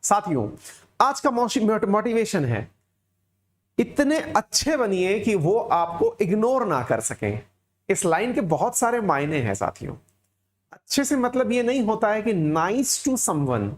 साथियों, आज का मोटिवेशन है, इतने अच्छे बनिए कि वो आपको इग्नोर ना कर सकें। इस लाइन के बहुत सारे मायने हैं साथियों। अच्छे से मतलब ये नहीं होता है कि nice to someone.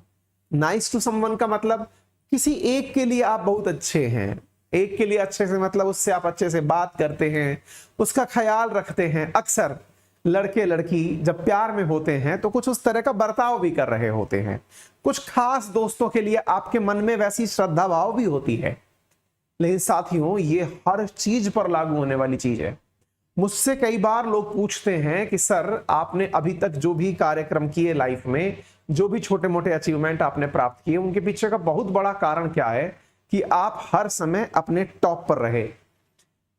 Nice to someone का मतलब किसी एक के लिए आप बहुत अच्छे हैं। एक के लिए अच्छे से मतलब उससे आप अच्छे से बात करते हैं, उसका ख्याल रखते हैं। अक्सर लड़के लड़की जब प्यार में होते हैं तो कुछ उस तरह का बर्ताव भी कर रहे होते हैं। कुछ खास दोस्तों के लिए आपके मन में वैसी श्रद्धा भाव भी होती है। लेकिन साथियों, ये हर चीज पर लागू होने वाली चीज है। मुझसे कई बार लोग पूछते हैं कि सर, आपने अभी तक जो भी कार्यक्रम किए लाइफ में, जो भी छोटे मोटे अचीवमेंट आपने प्राप्त किए, उनके पीछे का बहुत बड़ा कारण क्या है कि आप हर समय अपने टॉप पर रहे।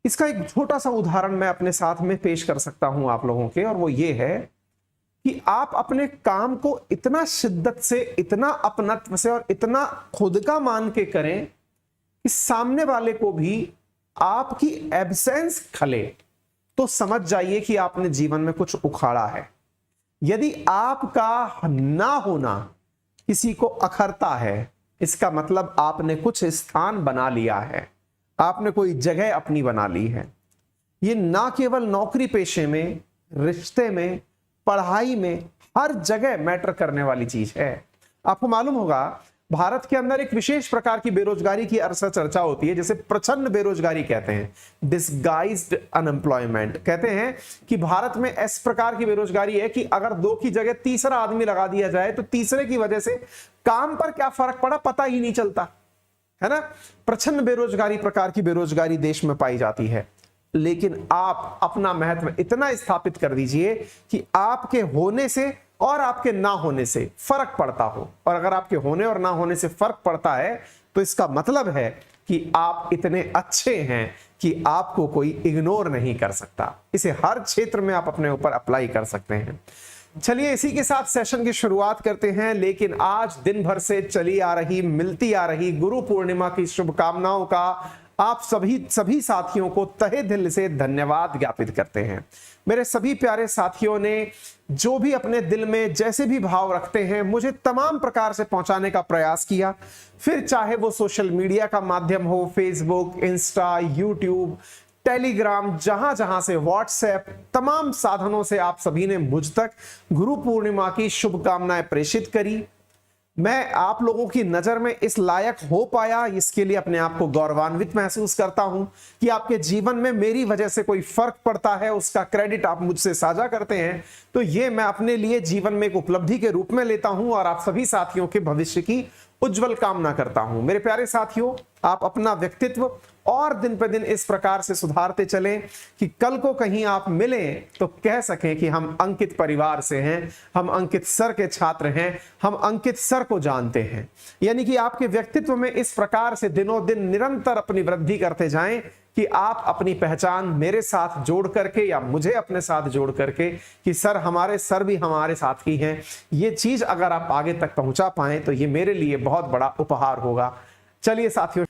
इसका एक छोटा सा उदाहरण मैं अपने साथ में पेश कर सकता हूं आप लोगों के, और वो ये है कि आप अपने काम को इतना शिद्दत से, इतना अपनत्व से और इतना खुद का मान के करें कि सामने वाले को भी आपकी एब्सेंस खले तो समझ जाइए कि आपने जीवन में कुछ उखाड़ा है। यदि आपका ना होना किसी को अखरता है, इसका मतलब आपने कुछ स्थान बना लिया है, आपने कोई जगह अपनी बना ली है। ये ना केवल नौकरी पेशे में, रिश्ते में, पढ़ाई में, हर जगह मैटर करने वाली चीज है। आपको मालूम होगा, भारत के अंदर एक विशेष प्रकार की बेरोजगारी की अक्सर चर्चा होती है, जिसे प्रच्छन्न बेरोजगारी कहते हैं, डिसगाइज्ड अनएम्प्लॉयमेंट। कहते हैं कि भारत में इस प्रकार की बेरोजगारी है कि अगर दो की जगह तीसरा आदमी लगा दिया जाए तो तीसरे की वजह से काम पर क्या फर्क पड़ा पता ही नहीं चलता है ना। प्रच्छन्न बेरोजगारी प्रकार की बेरोजगारी देश में पाई जाती है। लेकिन आप अपना महत्व इतना स्थापित कर दीजिए कि आपके होने से और आपके ना होने से फर्क पड़ता हो। और अगर आपके होने और ना होने से फर्क पड़ता है तो इसका मतलब है कि आप इतने अच्छे हैं कि आपको कोई इग्नोर नहीं कर सकता। इसे हर क्षेत्र में आप अपने ऊपर अप्लाई कर सकते हैं। चलिए, इसी के साथ सेशन की शुरुआत करते हैं। लेकिन आज दिन भर से चली आ रही, मिलती आ रही गुरु पूर्णिमा की शुभकामनाओं का आप सभी साथियों को तहे दिल से धन्यवाद ज्ञापित करते हैं। मेरे सभी प्यारे साथियों ने जो भी अपने दिल में जैसे भी भाव रखते हैं, मुझे तमाम प्रकार से पहुंचाने का प्रयास किया। फिर चाहे वो सोशल मीडिया का माध्यम हो, फेसबुक, इंस्टा, यूट्यूब, टेलीग्राम, जहां जहां से, व्हाट्सएप, तमाम साधनों से आप सभी ने मुझ तक गुरु पूर्णिमा की शुभकामनाएं प्रेषित करी। मैं आप लोगों की नजर में इस लायक हो पाया, इसके लिए अपने आप को गौरवान्वित महसूस करता हूं कि आपके जीवन में मेरी वजह से कोई फर्क पड़ता है, उसका क्रेडिट आप मुझसे साझा करते हैं। तो ये मैं अपने लिए जीवन में एक उपलब्धि के रूप में लेता हूं और आप सभी साथियों के भविष्य की उज्जवल कामना करता हूं। मेरे प्यारे साथियों, आप अपना व्यक्तित्व और दिन पे दिन इस प्रकार से सुधारते चलें कि कल को कहीं आप मिलें तो कह सकें कि हम अंकित परिवार से हैं, हम अंकित सर के छात्र हैं, हम अंकित सर को जानते हैं। यानी कि आपके व्यक्तित्व में इस प्रकार से दिनों दिन निरंतर अपनी वृद्धि करते जाएं कि आप अपनी पहचान मेरे साथ जोड़ करके या मुझे अपने साथ जोड़ करके कि सर, हमारे सर भी हमारे साथ ही हैं, ये चीज अगर आप आगे तक पहुंचा पाएं तो ये मेरे लिए बहुत बड़ा उपहार होगा। चलिए साथियों,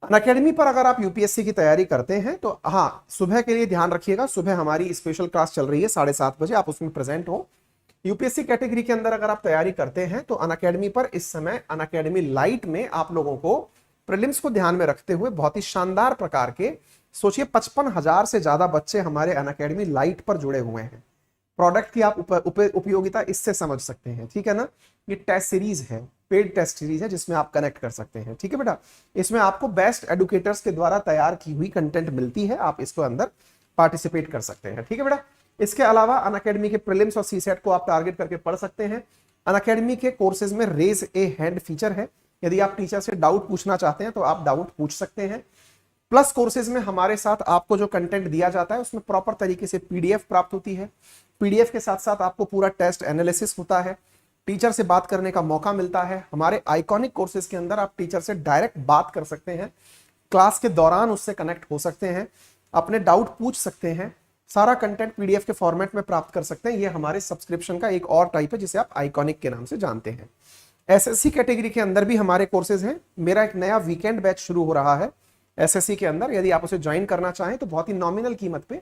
अनअकैडमी पर अगर आप यूपीएससी की तैयारी करते हैं तो हाँ, सुबह के लिए ध्यान रखिएगा। सुबह हमारी स्पेशल क्लास चल रही है 7:30 बजे, आप उसमें प्रेजेंट हो। यूपीएससी कैटेगरी के अंदर अगर आप तैयारी करते हैं तो अनअकैडमी पर इस समय अनअकैडमी लाइट में आप लोगों को प्रीलिम्स को ध्यान में रखते हुए बहुत ही शानदार प्रकार के, सोचिए 55,000 से ज्यादा बच्चे हमारे अनअकैडमी लाइट पर जुड़े हुए हैं। प्रोडक्ट की आप उपयोगिता इससे समझ सकते हैं, ठीक है ना। ये टेस्ट सीरीज है, पेड टेस्ट सीरीज है जिसमें आप कनेक्ट कर सकते हैं, ठीक है बेटा। इसमें आपको बेस्ट एडुकेटर्स के द्वारा तैयार की हुई कंटेंट मिलती है, आप इसको अंदर पार्टिसिपेट कर सकते हैं, ठीक है बेटा। इसके अलावा अनअकैडमी के प्रीलिम्स और सीसेट को आप टारगेट करके पढ़ सकते हैं। अनअकैडमी के कोर्सेज में रेज ए हैंड फीचर है। यदि आप टीचर से डाउट पूछना चाहते हैं तो आप डाउट पूछ सकते हैं। प्लस कोर्सेज में हमारे साथ आपको जो कंटेंट दिया जाता है उसमें प्रॉपर तरीके से पीडीएफ प्राप्त होती है। पीडीएफ के साथ साथ आपको पूरा टेस्ट एनालिसिस होता है, टीचर से बात करने का मौका मिलता है। हमारे आइकॉनिक कोर्सेज के अंदर आप टीचर से डायरेक्ट बात कर सकते हैं, क्लास के दौरान उससे कनेक्ट हो सकते हैं, अपने डाउट पूछ सकते हैं, सारा कंटेंट पीडीएफ के फॉर्मेट में प्राप्त कर सकते हैं। ये हमारे सब्सक्रिप्शन का एक और टाइप है जिसे आप आइकॉनिक के नाम से जानते हैं। एसएससी कैटेगरी के अंदर भी हमारे कोर्सेज हैं। मेरा एक नया वीकेंड बैच शुरू हो रहा है एसएससी के अंदर। यदि आप उसे ज्वाइन करना चाहें तो बहुत ही नॉमिनल कीमत पे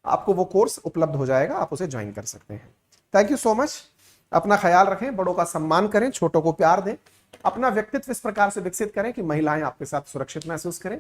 आपको वो कोर्स उपलब्ध हो जाएगा, आप उसे ज्वाइन कर सकते हैं। Thank you so much. अपना ख्याल रखें, बड़ों का सम्मान करें, छोटों को प्यार दें अपना व्यक्तित्व इस प्रकार से विकसित करें कि महिलाएं आपके साथ सुरक्षित महसूस करें,